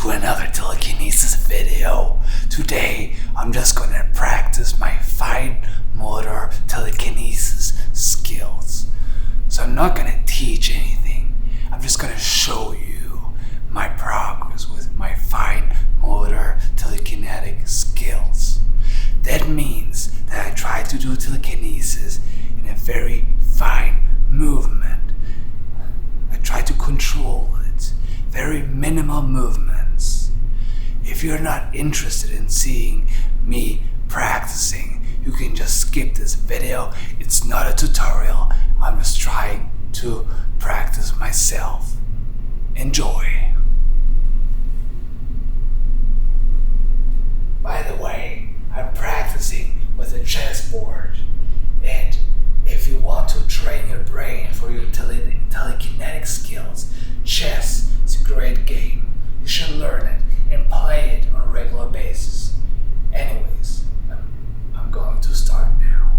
to another telekinesis video. Today, I'm just gonna practice my fine motor telekinesis skills. So I'm not gonna teach anything. I'm just gonna show you my progress with my fine motor telekinetic skills. That means that I try to do telekinesis in a very fine movement. I try to control it. Very minimal movements. If you're not interested in seeing me practicing, you can just skip this video. It's not a tutorial. I'm just trying to practice myself. Enjoy. By the way, I'm practicing with a chessboard. And if you want to train your brain for your telekinetic skills, chess is a great game. You should learn it and play it on a regular basis. Anyways, I'm going to start now.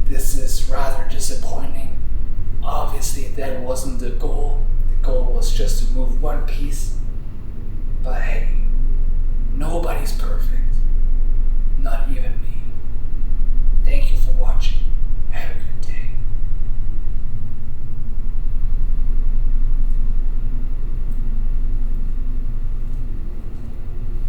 This is rather disappointing. Obviously, that wasn't the goal. The goal was just to move one piece. But hey, nobody's perfect.